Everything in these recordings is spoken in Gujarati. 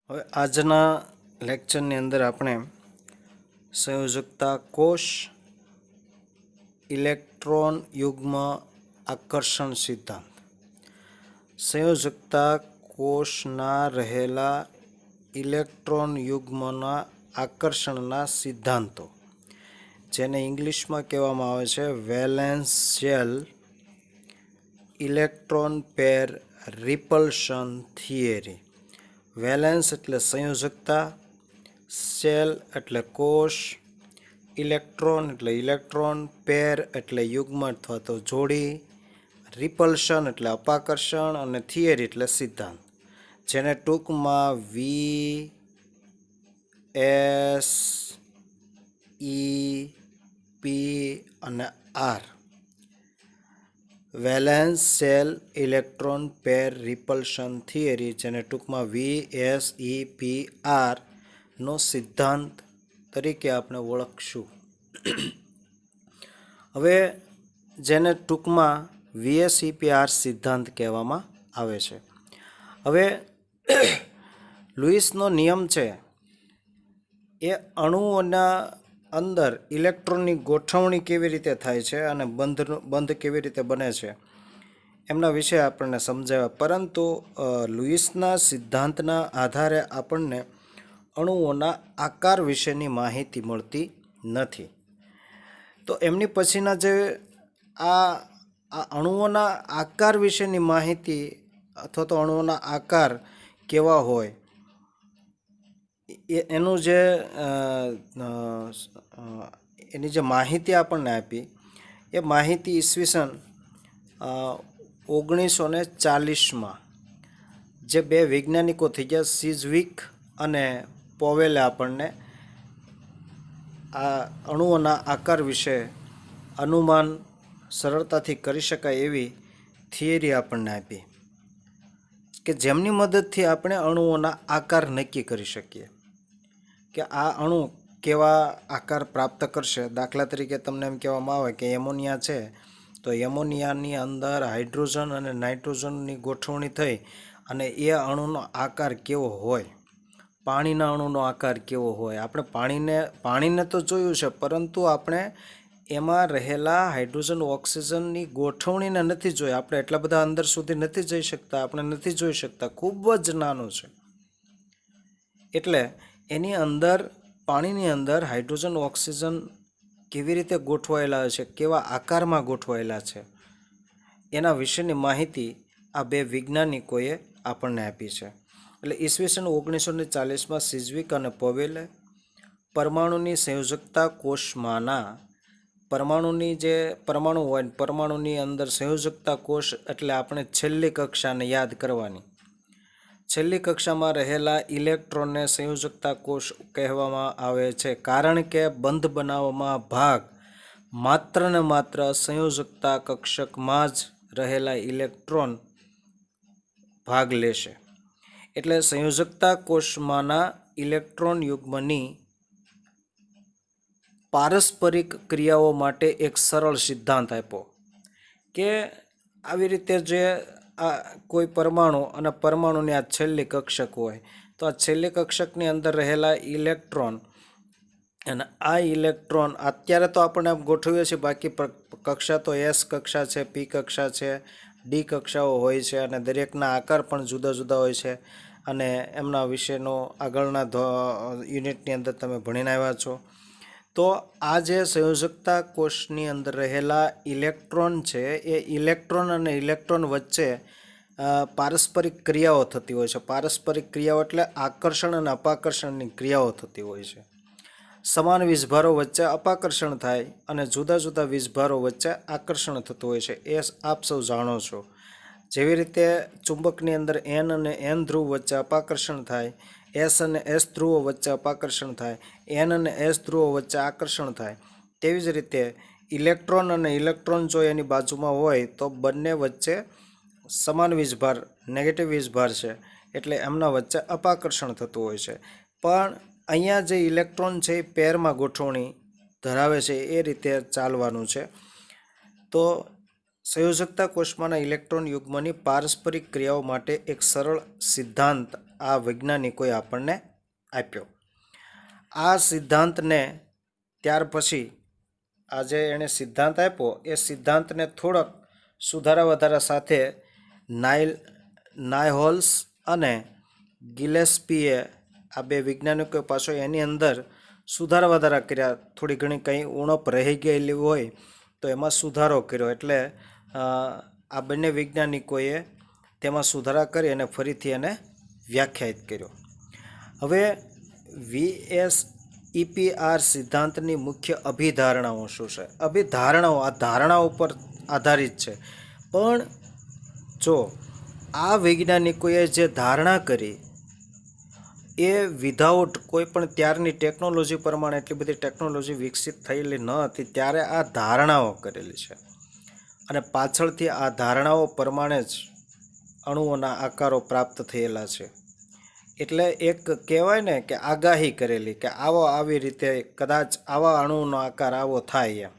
હવે આજના લેક્ચરની અંદર આપણે સંયોજકતા કોષ, ઇલેક્ટ્રોન યુગ્મ આકર્ષણ સિદ્ધાંત, સંયોજકતા કોષના રહેલા ઇલેક્ટ્રોન યુગ્મના આકર્ષણના સિદ્ધાંતો, જેને ઇંગ્લિશમાં કહેવામાં આવે છે valence shell electron pair રિપલ્શન theory. Valence એટલે સંયોજકતા, સેલ એટલે કોષ, ઇલેક્ટ્રોન એટલે ઇલેક્ટ્રોન, પેર એટલે યુગ્મ અથવા તો જોડી, રિપલ્શન એટલે અપાકર્ષણ અને થિયરી એટલે સિદ્ધાંત, જેને ટૂંકમાં વી એસ ઈ પી અને R valence shell electron pair રિપલ્શન theory, જેને ટૂંકમાં VSEPR નો સિદ્ધાંત તરીકે આપણે ઓળખશું. હવે જેને ટૂંકમાં VSEPR સિદ્ધાંત કહેવામાં આવે છે. હવે લુઈસનો નિયમ છે એ અણુઓના અંદર ઇલેક્ટ્રોનની ગોઠવણી કેવી રીતે થાય છે અને બંધ કેવી રીતે બને છે એમના વિશે આપણને સમજાવ્યા. પરંતુ લુઈસના સિદ્ધાંતના આધારે આપણને અણુઓના આકાર વિશેની માહિતી મળતી નથી. તો એમની પછીના જે આ અણુઓના આકાર વિશેની માહિતી અથવા તો અણુઓના આકાર કેવા હોય એનું જે એની જે માહિતી આપણને આપી એ માહિતી ઈસવીસન 1940માં જે બે વૈજ્ઞાનિકો થઈ ગયા, સિઝવિક અને પોવેલે, આપણને આ અણુઓના આકાર વિશે અનુમાન સરળતાથી કરી શકાય એવી થિયરી આપણને આપી કે જેમની મદદથી આપણે અણુઓના આકાર નક્કી કરી શકીએ કે આ અણુ કેવા આકાર પ્રાપ્ત કરશે. દાખલા તરીકે તમને એમ કહેવામાં આવે કે એમોનિયા છે, તો એમોનિયાની અંદર હાઇડ્રોજન અને નાઇટ્રોજનની ગોઠવણી થઈ અને એ અણુનો આકાર કેવો હોય, પાણીના અણુનો આકાર કેવો હોય. આપણે પાણીને તો જોયું છે, પરંતુ આપણે એમાં રહેલા હાઇડ્રોજન ઓક્સિજનની ગોઠવણીને નથી જોઈ. આપણે એટલા બધા અંદર સુધી નથી જઈ શકતા, આપણે નથી જોઈ શકતા, ખૂબ જ નાનું છે. એટલે એની અંદર, પાણીની અંદર હાઇડ્રોજન ઓક્સિજન કેવી રીતે ગોઠવાયેલા છે, કેવા આકારમાં ગોઠવાયેલા છે, એના વિશેની માહિતી આ બે વૈજ્ઞાનિકોએ આપણને આપી છે. એટલે ઈસવીસન 1940માં સિઝવિક અને પોવેલે પરમાણુની સંયોજકતા કોષમાંના પરમાણુની જે પરમાણુ હોય, પરમાણુની અંદર સંયોજકતા કોષ એટલે આપણે છેલ્લી કક્ષાને યાદ કરવાની. છેલ્લી કક્ષામાં રહેલા ઇલેક્ટ્રોનને સંયોજકતા કોષ કહેવામાં આવે છે, કારણ કે બંધ બનાવવામાં ભાગ માત્ર ને માત્ર સંયોજકતા કક્ષકમાં જ રહેલા ઇલેક્ટ્રોન ભાગ લેશે. એટલે સંયોજકતા કોષમાંના ઇલેક્ટ્રોન યુગ્મની પારસ્પરિક ક્રિયાઓ માટે એક સરળ સિદ્ધાંત આપ્યો કે આવી રીતે જે આ કોઈ પરમાણુ અને પરમાણુની આ છેલ્લી કક્ષક હોય, તો આ છેલ્લી કક્ષકની અંદર રહેલા ઇલેક્ટ્રોન અને આ ઇલેક્ટ્રોન અત્યારે તો આપણે ગોઠવીએ છીએ, બાકી કક્ષા તો એસ કક્ષા છે, પી કક્ષા છે, ડી કક્ષાઓ હોય છે અને દરેકના આકાર પણ જુદા જુદા હોય છે અને એમના વિશેનો આગળના યુનિટની અંદર તમે ભણીને આવ્યા છો. તો આ જે સંયોજકતા કોષની અંદર રહેલા ઇલેક્ટ્રોન છે એ ઇલેક્ટ્રોન અને ઇલેક્ટ્રોન વચ્ચે પારસ્પરિક ક્રિયાઓ થતી હોય છે. પારસ્પરિક ક્રિયાઓ એટલે આકર્ષણ અને અપાકર્ષણની ક્રિયાઓ થતી હોય છે. સમાન વીજભારો વચ્ચે અપાકર્ષણ થાય અને જુદા જુદા વીજભારો વચ્ચે આકર્ષણ થતું હોય છે, એ આપ સૌ જાણો છો. જેવી રીતે ચુંબકની અંદર એન અને એન ધ્રુવ વચ્ચે અપાકર્ષણ થાય, એસ અને એસ ધ્રુવો વચ્ચે અપાકર્ષણ થાય, એન અને એસ ધ્રુવો વચ્ચે આકર્ષણ થાય, તેવી જ રીતે ઇલેક્ટ્રોન અને ઇલેક્ટ્રોન જો એની બાજુમાં હોય તો બંને વચ્ચે સમાન વીજભાર, નેગેટિવ વીજભાર છે, એટલે એમના વચ્ચે અપાકર્ષણ થતું હોય છે. પણ અહીંયા જે ઇલેક્ટ્રોન છે એ પેરમાં ગોઠવણી ધરાવે છે, એ રીતે ચાલવાનું છે. તો સંયોજકતા કોષમાંના ઇલેક્ટ્રોન યુગ્મની પારસ્પરિક ક્રિયાઓ માટે એક સરળ સિદ્ધાંત આ વૈજ્ઞાનિકોએ આપણને આપ્યો. આ સિદ્ધાંતને ત્યાર પછી આ જે એણે સિદ્ધાંત આપ્યો એ સિદ્ધાંતને થોડોક સુધારા વધારા સાથે નાયહોલ્સ અને ગિલેસ્પીએ આ બે વૈજ્ઞાનિકો પાછો એની અંદર સુધારા વધારા કર્યા. થોડી ઘણી કંઈ ઉણપ રહી ગયેલી હોય તો એમાં સુધારો કર્યો. એટલે આ બંને વૈજ્ઞાનિકોએ તેમાં સુધારા કરી અને ફરીથી એને વ્યાખ્યાયિત કર્યો. હવે VSEPR સિદ્ધાંતની મુખ્ય અભિધારણાઓ શું છે? અભિધારણાઓ આ ધારણાઓ પર આધારિત છે. પણ જો આ વૈજ્ઞાનિકોએ જે ધારણા કરી એ વિધાઉટ કોઈ પણ ત્યારની ટેકનોલોજી પ્રમાણે એટલી બધી ટેકનોલોજી વિકસિત થયેલી ન હતી ત્યારે આ ધારણાઓ કરેલી છે અને પાછળથી આ ધારણાઓ પ્રમાણે જ અણુઓના આકારો પ્રાપ્ત થયેલા છે. એટલે એક કહેવાય ને કે આગાહી કરેલી કે આવી રીતે કદાચ આવા અણુનો આકાર આવો થાય એમ.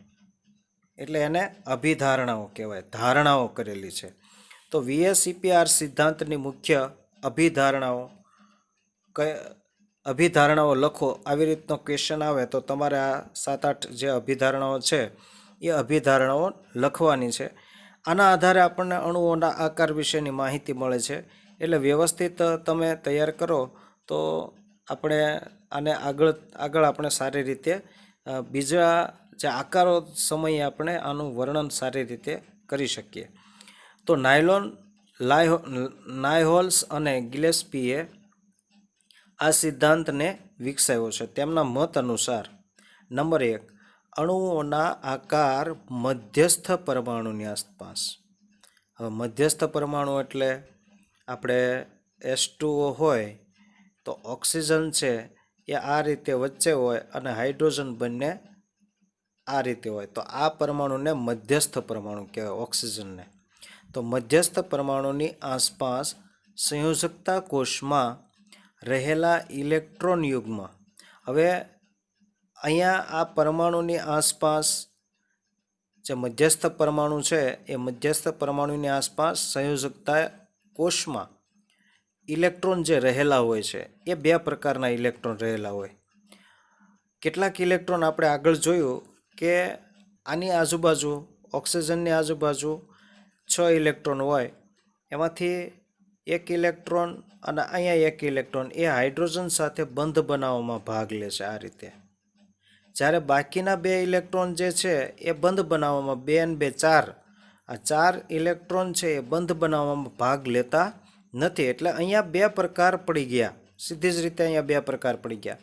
એટલે એને અભિધારણાઓ કહેવાય, ધારણાઓ કરેલી છે. તો VSEPR સિદ્ધાંતની મુખ્ય અભિધારણાઓ લખો. આવી રીતનો ક્વેશ્ચન આવે તો તમારે આ 7-8 જે અભિધારણાઓ છે એ અભિધારણાઓ લખવાની છે. આના આધારે આપણને અણુઓના આકાર વિશેની માહિતી મળે છે. એટલે વ્યવસ્થિત તમે તૈયાર કરો તો આપણે આને આગળ આપણે સારી રીતે બીજા જે આકારો સમયે આપણે આનું વર્ણન સારી રીતે કરી શકીએ. તો નાયહોલ્સ અને ગિલેસ્પીએ આ સિદ્ધાંતને વિકસાવ્યો છે. તેમના મત અનુસાર નંબર 1, અણુઓના આકાર મધ્યસ્થ પરમાણુની આસપાસ. હવે મધ્યસ્થ પરમાણુ એટલે આપણે H2O હોય તો ઓક્સિજન છે એ આ રીતે વચ્ચે હોય અને હાઇડ્રોજન બંને આ રીતે હોય. તો આ પરમાણુને મધ્યસ્થ પરમાણુ કહેવાય, ઓક્સિજનને. તો મધ્યસ્થ પરમાણુની આસપાસ સંયોજકતા કોષમાં રહેલા ઇલેક્ટ્રોન યુગ્મ. હવે અહીંયા આ પરમાણુની આસપાસ જે મધ્યસ્થ પરમાણુ છે એ મધ્યસ્થ પરમાણુની આસપાસ સંયોજકતા કોષમાં ઇલેક્ટ્રોન જે રહેલા હોય છે એ 2 પ્રકારના ઇલેક્ટ્રોન રહેલા હોય. કેટલાક ઇલેક્ટ્રોન આપણે આગળ જોયું કે આની આજુબાજુ ઓક્સિજનની આજુબાજુ 6 ઇલેક્ટ્રોન હોય, એમાંથી 1 ઇલેક્ટ્રોન અને અહીંયા 1 ઇલેક્ટ્રોન એ હાઇડ્રોજન સાથે બંધ બનાવવામાં ભાગ લે છે આ રીતે. જ્યારે બાકીના 2 ઇલેક્ટ્રોન જે છે એ બંધ બનાવવામાં 2 અને 2 4 આ 4 ઇલેક્ટ્રોન છે એ બંધ બનાવવામાં ભાગ લેતા નથી. એટલે અહીંયા 2 પ્રકાર પડી ગયા, સીધી જ રીતે અહીંયા 2 પ્રકાર પડી ગયા.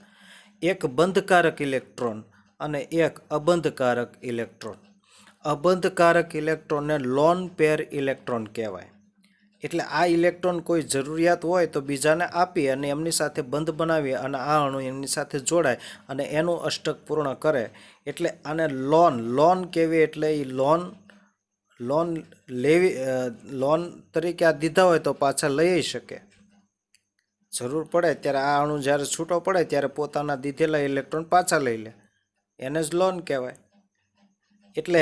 એક બંધકારક ઇલેક્ટ્રોન અને એક અબંધકારક ઇલેક્ટ્રોન. અબંધકારક ઇલેક્ટ્રોનને લોન પેર ઇલેક્ટ્રોન કહેવાય. એટલે આ ઇલેક્ટ્રોન કોઈ જરૂરિયાત હોય તો બીજાને આપી અને એમની સાથે બંધ બનાવી અને આ અણુ એમની સાથે જોડાય અને એનું અષ્ટક પૂર્ણ કરે. એટલે આને લોન કહેવી. એટલે એ લોન તરીકે આ દીધા હોય તો પાછા લઈ શકે. જરૂર પડે ત્યારે આ અણુ જ્યારે છૂટો પડે ત્યારે પોતાના દીધેલા ઇલેક્ટ્રોન પાછા લઈ લે, એને જ લોન કહેવાય. એટલે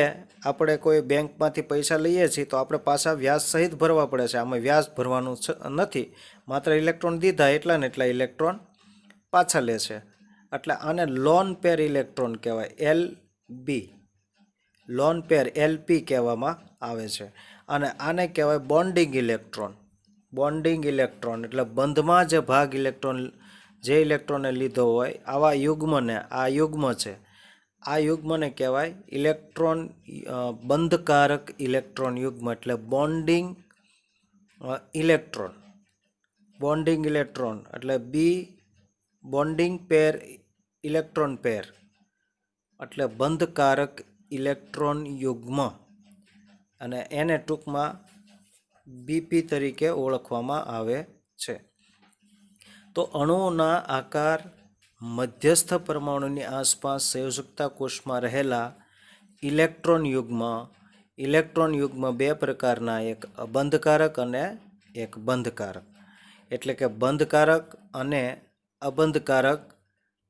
આપણે કોઈ બેંકમાંથી પૈસા લઈએ છીએ તો આપણે પાછા વ્યાજ સહિત ભરવા પડે છે. આમાં વ્યાજ ભરવાનું નથી, માત્ર ઇલેક્ટ્રોન દીધા એટલા ને એટલા ઇલેક્ટ્રોન પાછા લે છે. એટલે આને લોન પેર ઇલેક્ટ્રોન કહેવાય, LB. લોન પેર LP કહેવામાં આવે છે. અને આને કહેવાય બોન્ડિંગ ઇલેક્ટ્રોન. બોન્ડિંગ ઇલેક્ટ્રોન એટલે બંધમાં જે ભાગ ઇલેક્ટ્રોન જે ઇલેક્ટ્રોને લીધો હોય આવા યુગ્મને, આ યુગ્મ છે, આ યુગ્મને કહેવાય ઇલેક્ટ્રોન બંધકારક ઇલેક્ટ્રોન યુગ્મ. એટલે બોન્ડિંગ ઇલેક્ટ્રોન. બોન્ડિંગ ઇલેક્ટ્રોન એટલે બોન્ડિંગ પેર ઇલેક્ટ્રોન પેર એટલે બંધકારક ઇલેક્ટ્રોન યુગ્મ. અને એને ટૂંકમાં BP તરીકે ઓળખવામાં આવે છે. તો અણુઓના આકાર મધ્યસ્થ પરમાણુની આસપાસ સંયોજકતા કોષમાં રહેલા ઇલેક્ટ્રોન યુગ્મ 2 પ્રકારના, એક અબંધકારક અને એક બંધકારક. એટલે કે બંધકારક અને અબંધકારક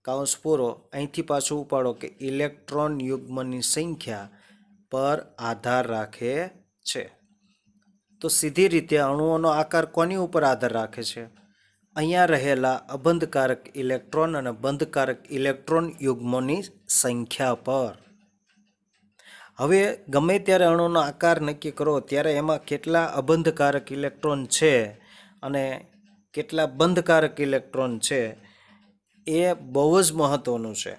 કાઉન્સ પૂરો. અહીંથી પાછું ઉપાડો કે ઇલેક્ટ્રોન યુગ્મની સંખ્યા પર આધાર રાખે છે. તો સીધી રીતે અણુઓનો આકાર કોની ઉપર આધાર રાખે છે? અહીંયા રહેલા અબંધકારક ઇલેક્ટ્રોન અને બંધકારક ઇલેક્ટ્રોન યુગ્મોની સંખ્યા પર. હવે ગમે ત્યારે અણુનો આકાર નક્કી કરો ત્યારે એમાં કેટલા અબંધકારક ઇલેક્ટ્રોન છે અને કેટલા બંધકારક ઇલેક્ટ્રોન છે એ બહુ જ મહત્ત્વનું છે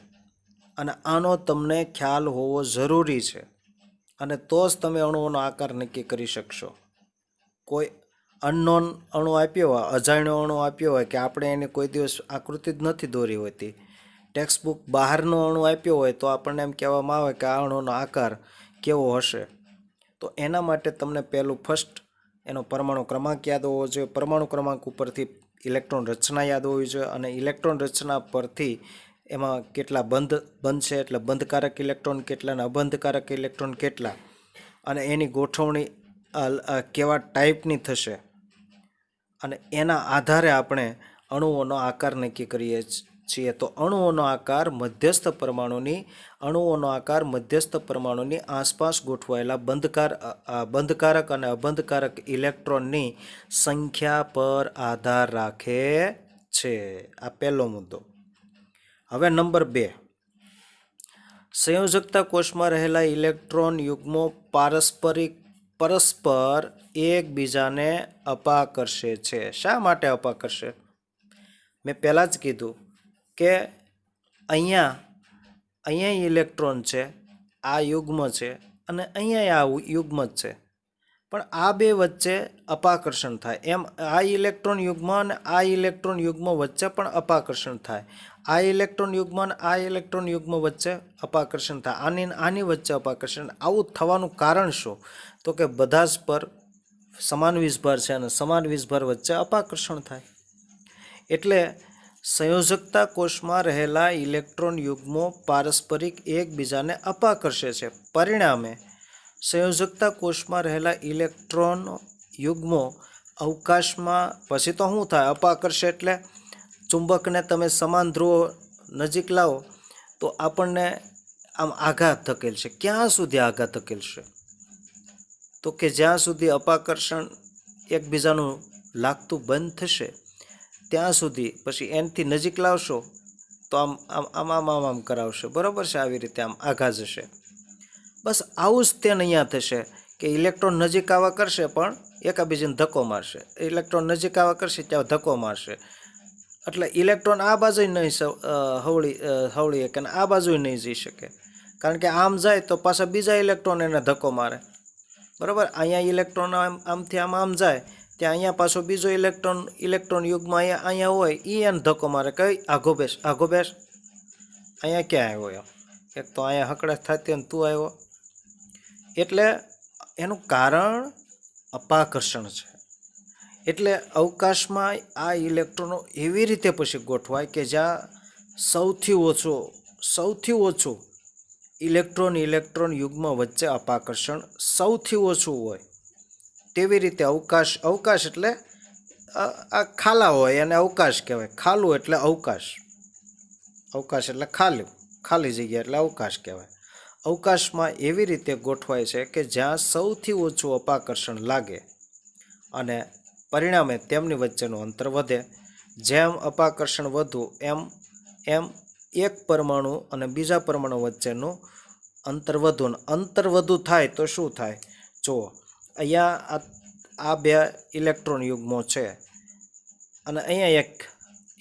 અને આનો તમને ખ્યાલ હોવો જરૂરી છે અને તો જ તમે અણુઓનો આકાર નક્કી કરી શકશો. કોઈ અનનોન અણુ આપ્યો હોય, અજાણ્યો અણુ આપ્યો હોય કે આપણે એને કોઈ દિવસ આકૃતિ જ નથી દોરી હોતી, ટેક્સ્ટબુક બહારનો અણુ આપ્યો હોય તો આપણને એમ કહેવામાં આવે કે આ અણુનો આકાર કેવો હશે. તો એના માટે તમને પહેલું ફર્સ્ટ એનો પરમાણુ ક્રમાંક યાદ હોવો જોઈએ. પરમાણુ ક્રમાંક ઉપરથી ઇલેક્ટ્રોન રચના યાદ હોવી જોઈએ અને ઇલેક્ટ્રોન રચના પરથી એમાં કેટલા બંધ છે એટલે બંધકારક ઇલેક્ટ્રોન કેટલા અને અબંધકારક ઇલેક્ટ્રોન કેટલા અને એની ગોઠવણી કેવા ટાઈપની થશે અને એના આધારે આપણે અણુઓનો આકાર નક્કી કરીએ છીએ. તો અણુઓનો આકાર મધ્યસ્થ પરમાણુની આસપાસ ગોઠવાયેલા બંધકારક અને અબંધકારક ઇલેક્ટ્રોનની સંખ્યા પર આધાર રાખે છે. આ પહેલો મુદ્દો. હવે નંબર 2, સંયોજકતા કોષમાં રહેલા ઇલેક્ટ્રોન યુગ્મો પરસ્પર એકબીજાને અપાકર્ષે છે. શા માટે અપાકર્ષે? મેં પહેલાં જ કીધું કે અહીંયા ઇલેક્ટ્રોન છે, આ યુગ્મ છે અને અહીંયા આ યુગ્મ જ છે, પણ આ બે વચ્ચે અપાકર્ષણ થાય. એમ આ ઇલેક્ટ્રોન યુગ્મ અને આ ઇલેક્ટ્રોન યુગ્મ વચ્ચે પણ અપાકર્ષણ થાય. આ ઇલેક્ટ્રોન યુગ્મ અને આ ઇલેક્ટ્રોન યુગ્મ વચ્ચે અપાકર્ષણ થાય. આની વચ્ચે અપાકર્ષણ. આવું થવાનું કારણ શું? તો કે બધા જ પર સમાન વીજભાર છે અને સમાન વીજભાર વચ્ચે અપાકર્ષણ થાય. એટલે સંયોજકતા કોષમાં રહેલા ઇલેક્ટ્રોન યુગ્મો પારસ્પરિક એકબીજાને અપાકર્ષે છે. પરિણામે સંયોજકતા કોષમાં રહેલા ઇલેક્ટ્રોન યુગ્મો અવકાશમાં પછી તો શું થાય? અપાકર્ષે એટલે ચુંબકને તમે સમાન ધ્રુવો નજીક લાવો તો આપણને આમ આઘાત ધકેલશે. ક્યાં સુધી આઘાત ધકેલશે? તો કે જ્યાં સુધી અપાકર્ષણ એકબીજાનું લાગતું બંધ થશે ત્યાં સુધી. પછી એનથી નજીક લાવશો તો આમ કરાવશે, બરાબર છે? આવી રીતે આમ આઘા જશે. બસ આવું જ તેને અહીંયા થશે કે ઇલેક્ટ્રોન નજીક આવવા કરશે પણ એકાબીજાને ધક્કો મારશે. ઇલેક્ટ્રોન નજીક આવવા કરશે ત્યાં ધક્કો મારશે. એટલે ઇલેક્ટ્રોન આ બાજુ નહીં હવળી શકે અને આ બાજુ નહીં જઈ શકે, કારણ કે આમ જાય તો પાછા બીજા ઇલેક્ટ્રોન એને ધક્કો મારે, બરાબર? અહીંયા ઇલેક્ટ્રોન આમથી આમ જાય ત્યાં અહીંયા પાછો બીજો ઇલેક્ટ્રોન યુગ્મ અહીંયા હોય એ એને ધક્કો મારે. કઈ આઘો બેસ અહીંયા ક્યાં આવ્યો? એક તો અહીંયા હકડાશ થતી અને તું આવ્યો. એટલે એનું કારણ અપાકર્ષણ છે. એટલે અવકાશમાં આ ઇલેક્ટ્રોનો એવી રીતે પછી ગોઠવાય કે જ્યાં સૌથી ઓછું ઇલેક્ટ્રોન યુગ્મ વચ્ચે અપાકર્ષણ સૌથી ઓછું હોય તેવી રીતે અવકાશ એટલે આ ખાલા હોય અને અવકાશ કહેવાય. ખાલું એટલે અવકાશ એટલે ખાલી જગ્યા એટલે અવકાશ કહેવાય. અવકાશમાં એવી રીતે ગોઠવાય છે કે જ્યાં સૌથી ઓછું અપાકર્ષણ લાગે અને પરિણામે તેમની વચ્ચેનું અંતર વધે. જેમ અપાકર્ષણ વધુ એમ એક પરમાણુ અને બીજા પરમાણુ વચ્ચેનું અંતર વધુ. અંતર વધુ થાય તો શું થાય? જુઓ, અહીંયા આ બે ઇલેક્ટ્રોન યુગ્મો છે અને અહીંયા એક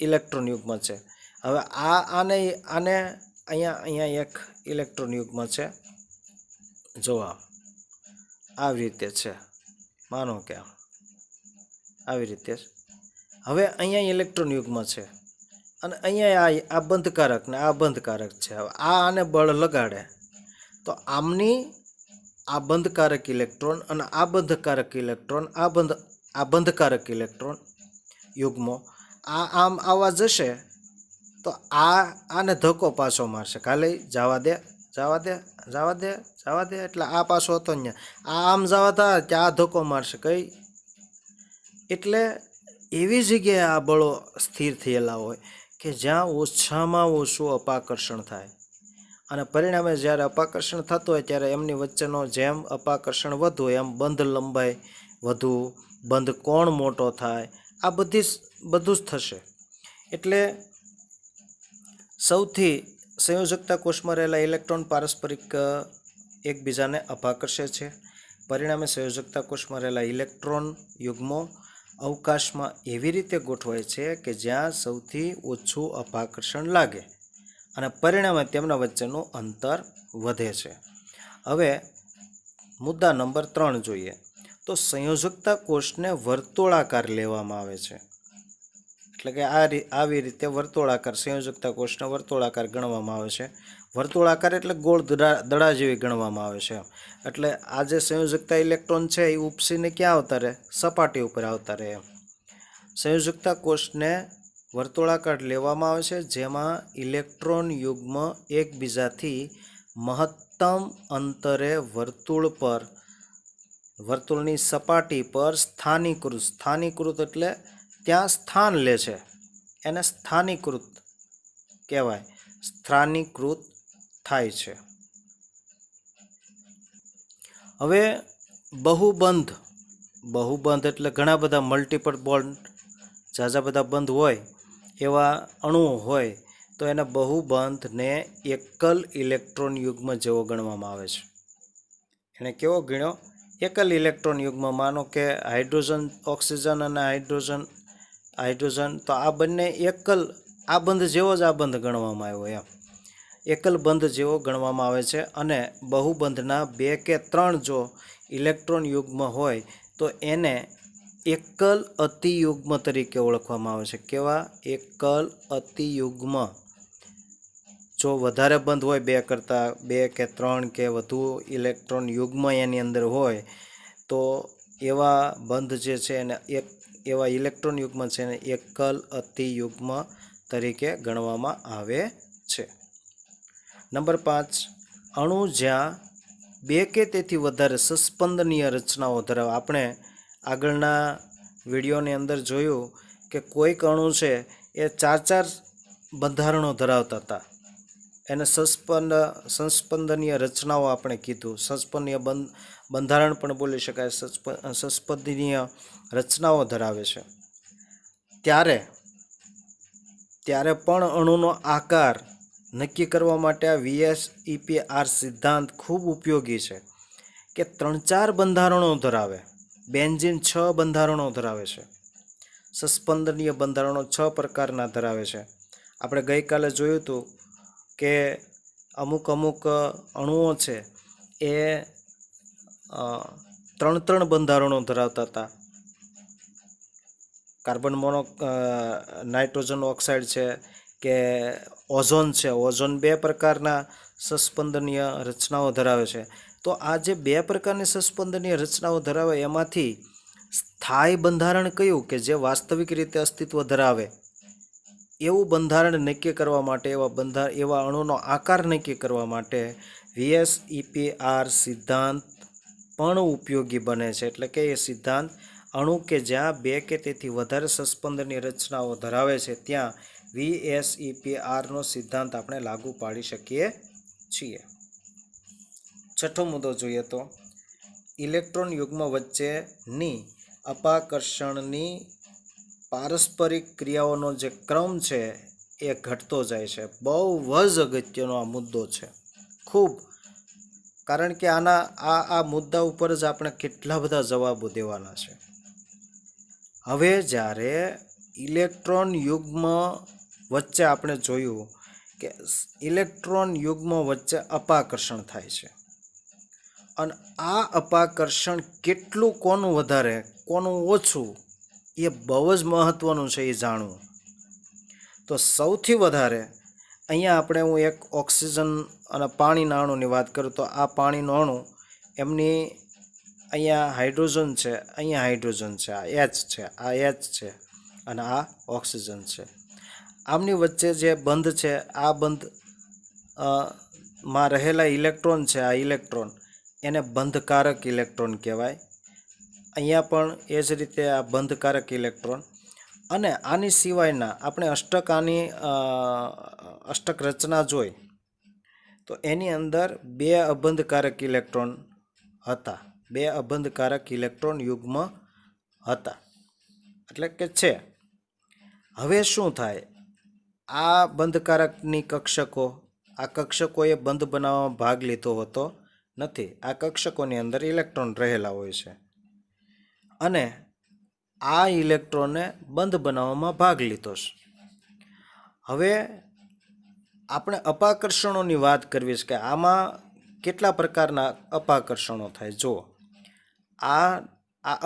ઇલેક્ટ્રોન યુગ્મ છે. હવે આને અહીંયા એક ઇલેક્ટ્રોન યુગ્મ છે. જો આવી રીતે છે, માનો કે આવી રીતે. હવે અહીંયા ઇલેક્ટ્રોન યુગ્મ છે અને અહીંયા આ બંધકારક ને આ બંધકારક છે. હવે આને બળ લગાડે તો આમની આ બંધકારક ઇલેક્ટ્રોન અને આ બંધકારક ઇલેક્ટ્રોન આ બંધકારક ઇલેક્ટ્રોન યુગ્મો આમ આવવા જશે તો આને ધક્કો પાછો મારશે. ખાલી જવા દે એટલે આ પાછો હતો ને આમ જવા થાય ત્યાં આ ધક્કો મારશે. કઈ એટલે એવી જગ્યાએ આ બળો સ્થિર થયેલા હોય કે જ્યાં ઓછામાં ઓછું અપાકર્ષણ થાય અને પરિણામે જ્યારે અપાકર્ષણ થતું હોય ત્યારે એમની વચ્ચેનો જેમ અપાકર્ષણ વધુ એમ બંધ લંબાઈ વધુ, બંધ કોણ મોટો થાય, આ બધું જ થશે. એટલે સૌથી સંયોજકતા કોષમાં રહેલા ઇલેક્ટ્રોન પારસ્પરિક એકબીજાને અપાકર્ષે છે. પરિણામે સંયોજકતા કોષમાં રહેલા ઇલેક્ટ્રોન યુગ્મો અવકાશમાં એવી રીતે ગોઠવાય છે કે જ્યાં સૌથી ઓછું અપાકર્ષણ લાગે અને પરિણામે તેમના વચ્ચેનું અંતર વધે છે. હવે મુદ્દા નંબર 3 જોઈએ તો સંયોજકતા કોષને વર્તુળાકાર લેવામાં આવે છે. એટલે કે આવી રીતે વર્તુળાકાર સંયોજકતા કોષને વર્તુળાકાર ગણવામાં આવે છે. વર્તુળાકાર એટલે ગોળ દડા જેવી ગણવામાં આવે છે. એટલે આ જે સંયોજકતા ઇલેક્ટ્રોન છે એ ઉપસીને ક્યાં આવતા રહે? સપાટી ઉપર આવતા રહે. સંયોજકતા કોષને વર્તુળાકાર લેવામાં આવે છે જેમાં ઇલેક્ટ્રોન યુગ્મ એકબીજાથી મહત્તમ અંતરે વર્તુળની સપાટી પર સ્થાનીકૃત એટલે ત્યાં સ્થાન લે છે, એને સ્થાનીકૃત કહેવાય, સ્થાનીકૃત થાય છે. હવે બહુબંધ એટલે ઘણા બધા મલ્ટિપલ બોન્ડ, ઝાઝા બધા બંધ હોય એવા અણુઓ હોય તો એને બહુબંધને એકલ ઇલેક્ટ્રોન યુગ્મ જેવો ગણવામાં આવે છે. એને કેવો ગણ્યો? એકલ ઇલેક્ટ્રોન યુગ્મ. માનો કે હાઇડ્રોજન, ઓક્સિજન અને હાઇડ્રોજન તો આ બંને આ બંધ જેવો જ આ બંધ ગણવામાં આવ્યો એમ. એકલ બંધ જેવો ગણવામાં આવે છે. અને બહુબંધના 2 કે 3 જો ઇલેક્ટ્રોન યુગ્મ હોય તો એને એકલ અતિયુગ્મ તરીકે ઓળખવામાં આવે છે. કેવા? એકલ અતિયુગ્મ. જો વધારે બંધ હોય 2 કે 3 કે વધુ ઇલેક્ટ્રોન યુગ્મ એની અંદર હોય તો એવા બંધ જે છે એને એવા ઇલેક્ટ્રોન યુગ્મ છે એને એકલ અતિયુગ્મ તરીકે ગણવામાં આવે છે. નંબર 5, અણુ જ્યાં 2 કે તેથી વધારે સસ્પંદનીય રચનાઓ ધરાવે. આપણે આગળના વિડીયોની અંદર જોયું કે કોઈક અણુ છે એ 4 બંધારણો ધરાવતા હતા, એને સંસ્પંદનીય રચનાઓ આપણે કીધું. સંસ્પંદનીય બંધારણ પણ બોલી શકાય, સંસ્પંદનીય રચનાઓ ધરાવે છે. ત્યારે પણ અણુનો આકાર નક્કી કરવા માટે આ VSEPR સિદ્ધાંત ખૂબ ઉપયોગી છે કે 3-4 બંધારણો ધરાવે. બેન્ઝીન 6 બંધારણો ધરાવે છે. સસ્પંદનીય બંધારણો 6 પ્રકારના ધરાવે છે. આપણે ગઈકાલે જોયું હતું કે અમુક અણુઓ છે એ 3 બંધારણો ધરાવતા હતા. નાઇટ્રોજન ઓક્સાઇડ છે કે ઓઝોન છે. ઓઝોન 2 પ્રકારના સસ્પંદનીય રચનાઓ ધરાવે છે. તો આ જે 2 પ્રકારની સસ્પંદનીય રચનાઓ ધરાવે એમાંથી સ્થાયી બંધારણ કયું કે જે વાસ્તવિક રીતે અસ્તિત્વ ધરાવે એવું બંધારણ નક્કી કરવા માટે, એવા અણુનો આકાર નક્કી કરવા માટે VSEPR સિદ્ધાંત પણ ઉપયોગી બને છે. એટલે કે એ સિદ્ધાંત અણુ કે જ્યાં 2 કે તેથી વધારે સસ્પંદનીય રચનાઓ ધરાવે છે ત્યાં VSEPRનો સિદ્ધાંત આપણે લાગુ પાડી શકીએ છીએ. 6થો મુદ્દો જોઈએ તો ઇલેક્ટ્રોન યુગ્મ વચ્ચેની અપાકર્ષણની પારસ્પરિક ક્રિયાઓનો જે ક્રમ છે એ ઘટતો જાય છે. બહુ જ અગત્યનો આ મુદ્દો છે ખૂબ, કારણ કે આ મુદ્દા ઉપર જ આપણે કેટલા બધા જવાબો દેવાના છે. હવે જ્યારે ઇલેક્ટ્રોન યુગ્મ વચ્ચે આપણે જોયું કે ઇલેક્ટ્રોન યુગ્મ વચ્ચે અપાકર્ષણ થાય છે અને આ અપાકર્ષણ કેટલું, કોનું વધારે કોનું ઓછું, એ બહુ જ મહત્ત્વનું છે એ જાણવું. તો સૌથી વધારે અહીંયા હું એક ઓક્સિજન અને પાણીના અણુની વાત કરું તો આ પાણીનો અણુ એમની અહીંયા હાઇડ્રોજન છે, અહીંયા હાઇડ્રોજન છે, આ H છે, આ H છે અને આ ઓક્સિજન છે. આમની વચ્ચે જે બંધ છે આ બંધ માં રહેલા ઇલેક્ટ્રોન છે, આ ઇલેક્ટ્રોન એને બંધકારક ઇલેક્ટ્રોન કહેવાય. અહીંયા પણ એ જ રીતે આ બંધકારક ઇલેક્ટ્રોન. અને આની સિવાયના આપણે અષ્ટક રચના જોઈ તો તો એની અંદર 2 અબંધકારક ઇલેક્ટ્રોન હતા, 2 અબંધકારક ઇલેક્ટ્રોન યુગ્મ હતા, એટલે કે છે. હવે શું થાય, આ બંધકારકની કક્ષકો, આ કક્ષકોએ બંધ બનાવવામાં ભાગ લીધો હોતો નથી. આ કક્ષકોની અંદર ઇલેક્ટ્રોન રહેલા હોય છે અને આ ઇલેક્ટ્રોનને બંધ બનાવવામાં ભાગ લીધો છે. હવે આપણે અપાકર્ષણોની વાત કરવી છે કે આમાં કેટલા પ્રકારના અપાકર્ષણો થાય. જો આ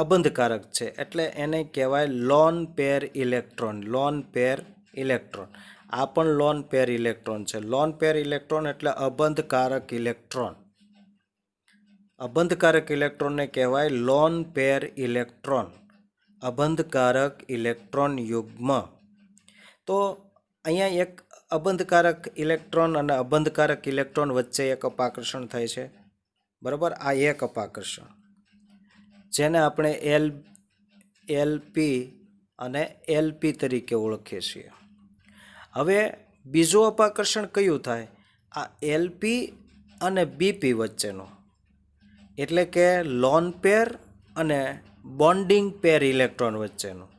અબંધકારક છે એટલે એને કહેવાય lone pair electron. Lone pair electron, આ પણ લોન પેર ઇલેક્ટ્રોન છે. લોન પેર ઇલેક્ટ્રોન એટલે અબંધકારક ઇલેક્ટ્રોન. અબંધકારક ઇલેક્ટ્રોનને કહેવાય લોન પેર ઇલેક્ટ્રોન, અબંધકારક ઇલેક્ટ્રોન યુગ્મ. તો અહીંયા એક અબંધકારક ઇલેક્ટ્રોન અને અબંધકારક ઇલેક્ટ્રોન વચ્ચે એક અપાકર્ષણ થાય છે, બરાબર. આ એક અપાકર્ષણ જેને આપણે એલપી અને એલપી તરીકે ઓળખીએ છીએ. હવે બીજું અપાકર્ષણ કયું થાય, આ એલપી અને બીપી વચ્ચેનું, એટલે કે લોન પેર અને બોન્ડિંગ પેર ઇલેક્ટ્રોન વચ્ચેનું.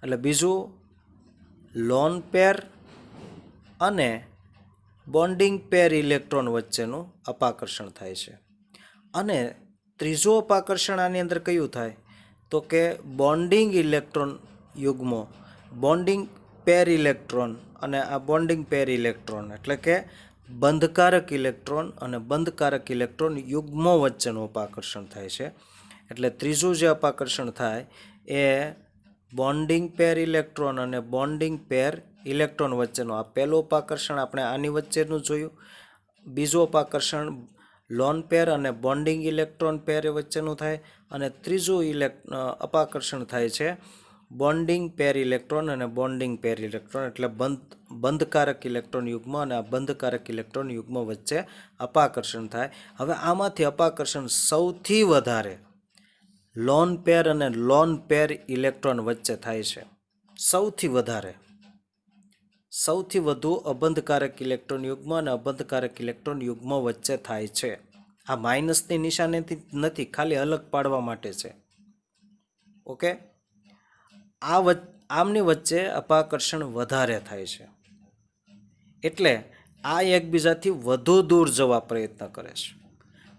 એટલે બીજું લોન પેર અને બોન્ડિંગ પેર ઇલેક્ટ્રોન વચ્ચેનું અપાકર્ષણ થાય છે. અને ત્રીજું અપાકર્ષણ આની અંદર કયું થાય, તો કે બોન્ડિંગ ઇલેક્ટ્રોન યુગ્મો, બોન્ડિંગ પેર ઇલેક્ટ્રોન અને આ બોન્ડિંગ પેર ઇલેક્ટ્રોન એટલે કે બંધકારક ઇલેક્ટ્રોન અને બંધકારક ઇલેક્ટ્રોન યુગ્મો વચ્ચેનું અપાકર્ષણ થાય છે. એટલે ત્રીજું જે અપાકર્ષણ થાય એ બોન્ડિંગ પેર ઇલેક્ટ્રોન અને બોન્ડિંગ પેર ઇલેક્ટ્રોન વચ્ચેનું. આ પહેલું અપાકર્ષણ આપણે આની વચ્ચેનું જોયું. બીજું અપાકર્ષણ લોન પેર અને બોન્ડિંગ ઇલેક્ટ્રોન પેર વચ્ચેનું થાય અને ત્રીજું અપાકર્ષણ થાય છે બોન્ડિંગ પેર ઇલેક્ટ્રોન અને બોન્ડિંગ પેર ઇલેક્ટ્રોન એટલે બંધકારક ઇલેક્ટ્રોન યુગ્મ અને આ બંધકારક ઇલેક્ટ્રોન યુગ્મ વચ્ચે અપાકર્ષણ થાય. હવે આમાંથી અપાકર્ષણ સૌથી વધારે લોન પેર અને લોન પેર ઇલેક્ટ્રોન વચ્ચે થાય છે. સૌથી વધુ અબંધકારક ઇલેક્ટ્રોન યુગ્મ અને અબંધકારક ઇલેક્ટ્રોન યુગ્મ વચ્ચે થાય છે. આ માઇનસની નિશાનીથી નથી, ખાલી અલગ પાડવા માટે છે. ઓકે, આમની વચ્ચે અપાકર્ષણ વધારે થાય છે એટલે આ એકબીજાથી વધુ દૂર જવા પ્રયત્ન કરે છે.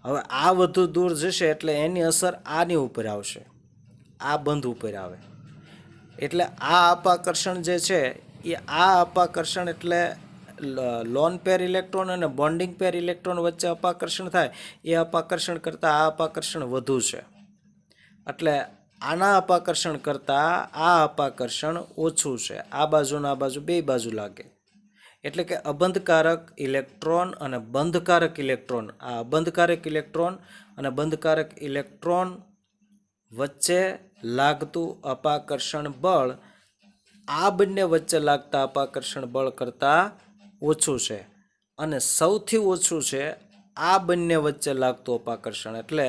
હવે આ વધુ દૂર જશે એટલે એની અસર આની ઉપર આવશે, આ બંધ ઉપર આવે. એટલે આ અપાકર્ષણ જે છે એ આ અપાકર્ષણ એટલે લોન પેર ઇલેક્ટ્રોન અને બોન્ડિંગ પેર ઇલેક્ટ્રોન વચ્ચે અપાકર્ષણ થાય એ અપાકર્ષણ કરતાં આ અપાકર્ષણ વધુ છે. એટલે આના અપાકર્ષણ કરતાં આ અપાકર્ષણ ઓછું છે. આ બાજુના આ બાજુ બે બાજુ લાગે. એટલે કે અબંધકારક ઇલેક્ટ્રોન અને બંધકારક ઇલેક્ટ્રોન, આ અબંધકારક ઇલેક્ટ્રોન અને બંધકારક ઇલેક્ટ્રોન વચ્ચે લાગતું અપાકર્ષણ બળ આ બંને વચ્ચે લાગતા અપાકર્ષણ બળ કરતાં ઓછું છે. અને સૌથી ઓછું છે આ બંને વચ્ચે લાગતું અપાકર્ષણ. એટલે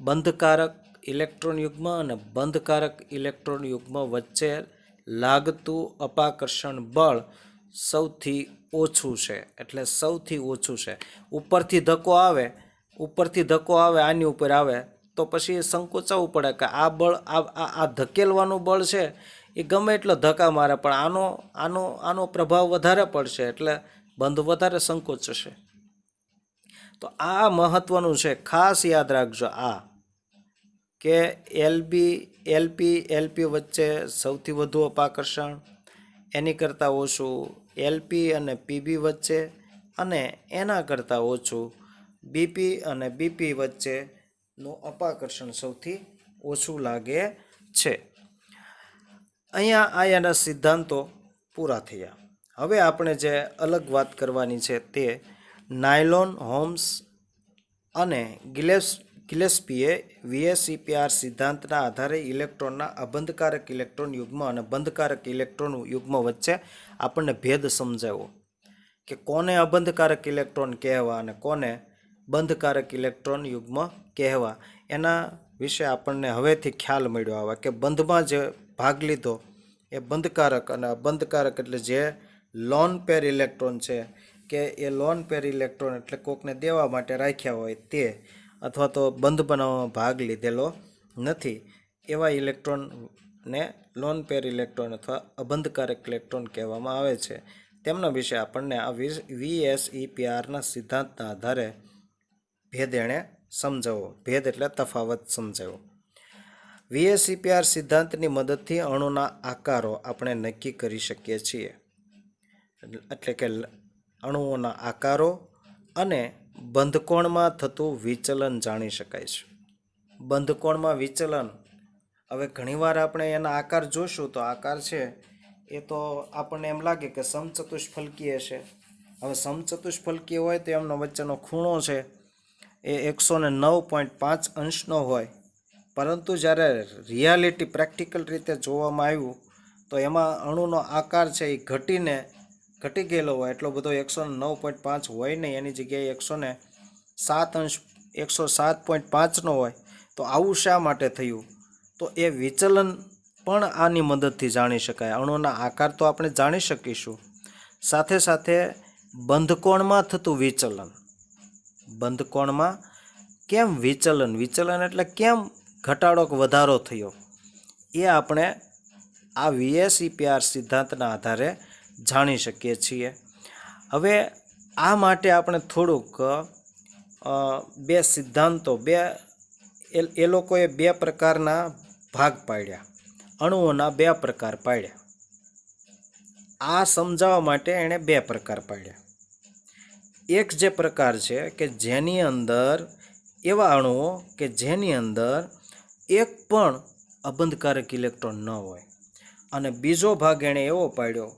બંધકારક ઇલેક્ટ્રોન યુગ્મ અને બંધકારક ઇલેક્ટ્રોન યુગ્મ વચ્ચે લાગતું અપાકર્ષણ બળ સૌથી ઓછું છે. એટલે સૌથી ઓછું છે. ઉપરથી ધક્કો આવે આની ઉપર આવે તો પછી સંકોચાવવું પડે કે આ બળ આ ધકેલવાનું બળ છે એ ગમે એટલો ધક્કા મારે પણ આનો પ્રભાવ વધારે પડશે એટલે બંધ વધારે સંકોચશે. તો આ મહત્વનું છે, ખાસ યાદ રાખજો આ કે એલપી વચ્ચે સૌથી વધુ અપાકર્ષણ, એની કરતાં ઓછું એલપી અને પીબી વચ્ચે, અને એના કરતાં ઓછું બીપી અને બીપી વચ્ચેનું અપાકર્ષણ સૌથી ઓછું લાગે છે. અહીંયા એના સિદ્ધાંતો પૂરા થયા. હવે આપણે જે અલગ વાત કરવાની છે તે નાયલોન, હોમ્સ અને ગિલેસ્પીએ VSEPR સિદ્ધાંતના આધારે ઇલેક્ટ્રોનના અબંધકારક ઇલેક્ટ્રોન યુગ્મ અને બંધકારક ઇલેક્ટ્રોન યુગ્મ વચ્ચે આપણને ભેદ સમજાવ્યો કે કોને અબંધકારક ઇલેક્ટ્રોન કહેવા અને કોને બંધકારક ઇલેક્ટ્રોન યુગ્મ કહેવા. એના વિશે આપણને હવેથી ખ્યાલ મળ્યો આવે કે બંધમાં જે ભાગ લીધો એ બંધકારક અને અબંધકારક એટલે જે લોન પેર ઇલેક્ટ્રોન છે કે એ લોન પેર ઇલેક્ટ્રોન એટલે કોકને દેવા માટે રાખ્યા હોય તે, અથવા તો બંધ બનાવવામાં ભાગ લીધેલો નથી એવા ઇલેક્ટ્રોનને લોન પેર ઇલેક્ટ્રોન અથવા અબંધકારક ઇલેક્ટ્રોન કહેવામાં આવે છે. તેમના વિશે આપણને આ VSEPRના સિદ્ધાંતના આધારે ભેદ એણે સમજાવો. ભેદ એટલે તફાવત સમજાવ્યો. VSEPR સિદ્ધાંતની મદદથી અણુના આકારો આપણે નક્કી કરી શકીએ છીએ. એટલે કે અણુઓના આકારો અને બંધકોણમાં થતું વિચલન જાણી શકાય છે. બંધકોણમાં વિચલન, હવે ઘણીવાર આપણે એના આકાર જોશું તો આકાર છે એ તો આપણને એમ લાગે કે સમચતુષ્ફલકીય છે. હવે સમચતુષ્ફલકીય હોય તો એમનો વચ્ચેનો ખૂણો છે એ 109.5 અંશનો હોય, પરંતુ જ્યારે રિયાલિટી પ્રેક્ટિકલ રીતે જોવામાં આવ્યું તો એમાં અણુનો આકાર છે એ ઘટી ગયેલો હોય, એટલો બધો 109.5 હોય નહીં, એની જગ્યાએ 107.5નો હોય. તો આવું શા માટે થયું? તો એ વિચલન પણ આની મદદથી જાણી શકાય. અણુના આકાર તો આપણે જાણી શકીશું, સાથે સાથે બંધકોણમાં થતું વિચલન, બંધકોણમાં કેમ વિચલન એટલે કેમ ઘટાડો કે વધારો થયો, એ આપણે આ VSEPR સિદ્ધાંતના આધારે જાણી શકીએ છીએ. હવે આ માટે આપણે થોડુંક બે સિદ્ધાંતો, એ લોકોએ બે પ્રકારના ભાગ પાડ્યા, અણુઓના બે પ્રકાર પાડ્યા. આ સમજાવવા માટે એણે બે પ્રકાર પાડ્યા. એક જે પ્રકાર છે કે જેની અંદર એવા અણુઓ કે જેની અંદર એક પણ અબંધકારક ઇલેક્ટ્રોન ન હોય, અને બીજો ભાગ એણે એવો પાડ્યો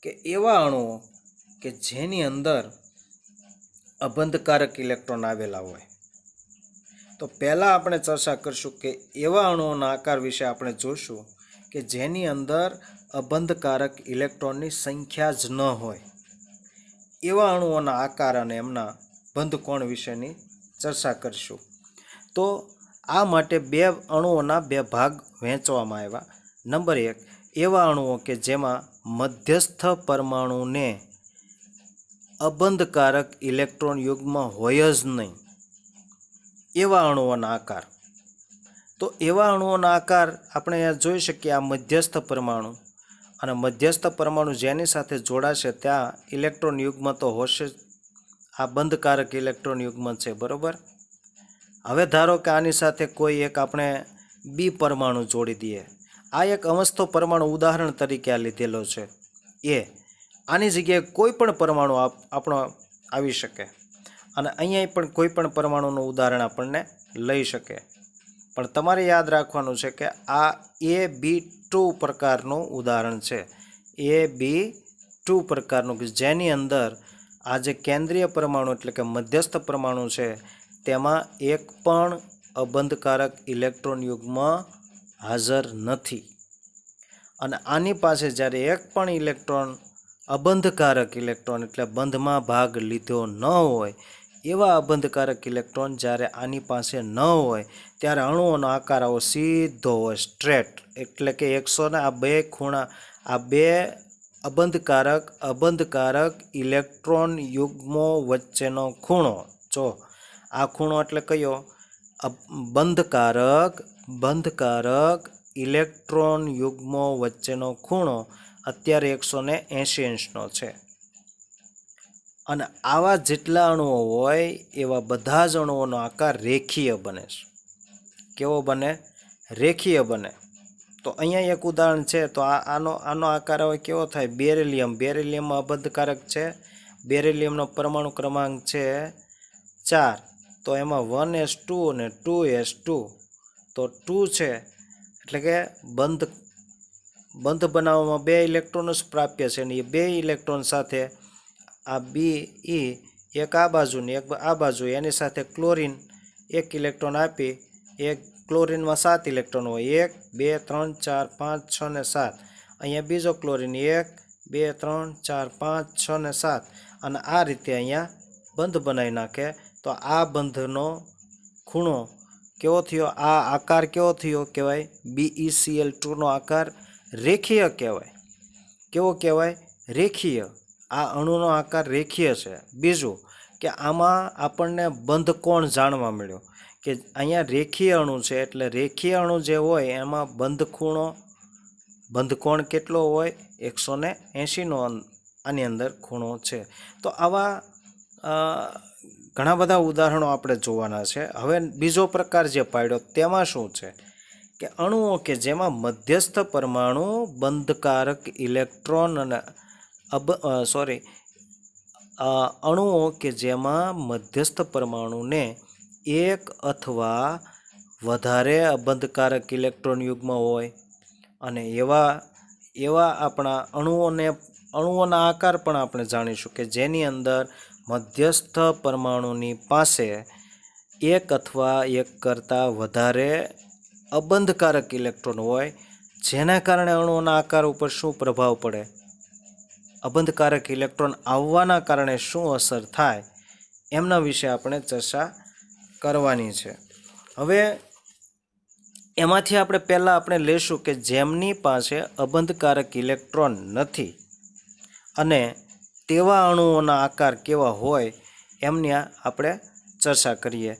કે એવા અણુઓ કે જેની અંદર અબંધકારક ઇલેક્ટ્રોન આવેલા હોય. તો પહેલાં આપણે ચર્ચા કરીશું કે એવા અણુઓના આકાર વિશે આપણે જોશું કે જેની અંદર અબંધકારક ઇલેક્ટ્રોનની સંખ્યા જ ન હોય. એવા અણુઓના આકાર અને એમના બંધકોણ વિશેની ચર્ચા કરીશું. તો આ માટે બે અણુઓના બે ભાગ વહેંચવામાં આવ્યા. નંબર 1, એવા અણુઓ કે જેમાં મધ્યસ્થ પરમાણુને અબંધકારક ઇલેક્ટ્રોન યુગ્મ હોય જ નહીં, એવા અણુઓના આકાર. તો એવા અણુઓના આકાર આપણે અહીંયા જોઈ શકીએ. આ મધ્યસ્થ પરમાણુ, અને મધ્યસ્થ પરમાણુ જેની સાથે જોડાશે ત્યાં ઇલેક્ટ્રોન યુગ્મ તો હોશે જ. આ બંધકારક ઇલેક્ટ્રોન યુગ્મ છે, બરાબર. હવે ધારો કે આની સાથે કોઈ એક આપણે બી પરમાણુ જોડી દઈએ. આ એક અવસ્થો પરમાણુ ઉદાહરણ તરીકે આ લીધેલો છે. આની જગ્યાએ કોઈ પણ પરમાણુ આપણો આવી શકે, અને અહીંયા પણ કોઈ પણ પરમાણુનું ઉદાહરણ આપણને લઈ શકે. પણ તમારે યાદ રાખવાનું છે કે આ AB2 પ્રકારનું ઉદાહરણ છે. AB2 પ્રકારનું, કે જેની અંદર આ જે કેન્દ્રીય પરમાણુ એટલે કે મધ્યસ્થ પરમાણુ છે તેમાં એક પણ અબંધકારક ઇલેક્ટ્રોન યુગ્મ હાજર નથી. અને આની પાસે જ્યારે એક પણ ઇલેક્ટ્રોન અબંધકારક ઇલેક્ટ્રોન એટલે બંધમાં ભાગ લીધો ન હોય, એવા અબંધકારક ઇલેક્ટ્રોન જ્યારે આની પાસે ન હોય ત્યારે અણુઓનો આકાર આવો સીધો હોય, સ્ટ્રેટ. એટલે કે 100 આ બે ખૂણા, આ બે અબંધકારક ઇલેક્ટ્રોન યુગ્મો વચ્ચેનો ખૂણો. જો આ ખૂણો એટલે કયો? બંધકારક ઇલેક્ટ્રોન યુગ્મો વચ્ચેનો ખૂણો અત્યારે 180 અંશનો છે. અને આવા જેટલા અણુઓ હોય એવા બધા જ અણુઓનો આકાર રેખીય બને છે. કેવો બને? રેખીય બને. તો અહીંયા એક ઉદાહરણ છે. તો આનો આકાર હવે કેવો થાય? બેરિલિયમમાં અબંધકારક છે. બેરિલિયમનો પરમાણુ ક્રમાંક છે 4. તો એમાં 1s2 અને 2s2. તો 2 છે એટલે કે બંધ બનાવવામાં 2 ઇલેક્ટ્રોન જ પ્રાપ્ય છે, અને એ 2 ઇલેક્ટ્રોન સાથે આ બી એક આ બાજુ ને એક આ બાજુ, એની સાથે ક્લોરીન 1 ઇલેક્ટ્રોન આપી, એક ક્લોરીનમાં 7 ઇલેક્ટ્રોન હોય, 1 2 3 4 5 6 ને 7. અહીંયા બીજો ક્લોરીન 1 2 3 4 5 6 ને 7, અને આ રીતે અહીંયા બંધ બનાવી નાખે. તો આ બંધનો ખૂણો કેવો થયો? આ આકાર કેવો થયો કહેવાય? BeCl2નો આકાર રેખીય કહેવાય. કેવો કહેવાય? રેખીય. આ અણુનો આકાર રેખીય છે. બીજું કે આમાં આપણને બંધ કોણ જાણવા મળ્યો કે અહીંયા રેખીય અણુ છે, એટલે રેખીય અણુ જે હોય એમાં બંધ કોણ કેટલો હોય? 180નો આની અંદર ખૂણો છે. તો આવા ઘણા બધા ઉદાહરણો આપણે જોવાના છે. હવે બીજો પ્રકાર જે પાડ્યો તેમાં શું છે કે અણુઓ કે જેમાં મધ્યસ્થ પરમાણુ બંધકારક ઇલેક્ટ્રોન અને અણુઓ કે જેમાં મધ્યસ્થ પરમાણુને એક અથવા વધારે અબંધકારક ઇલેક્ટ્રોન યુગ્મ હોય, અને એવા આપણા અણુઓના આકાર પણ આપણે જાણીશું કે જેની અંદર મધ્યસ્થ પરમાણુની પાસે એક અથવા એક કરતાં વધારે અબંધકારક ઇલેક્ટ્રોન હોય, જેના કારણે અણુઓના આકાર ઉપર શું પ્રભાવ પડે? અબંધકારક ઇલેક્ટ્રોન આવવાના કારણે શું અસર થાય એમના વિશે આપણે ચર્ચા કરવાની છે. હવે એમાંથી આપણે પહેલાં લેશું કે જેમની પાસે અબંધકારક ઇલેક્ટ્રોન નથી અને તેવા અણુઓના આકાર કેવા હોય એમની આપણે ચર્ચા કરીએ.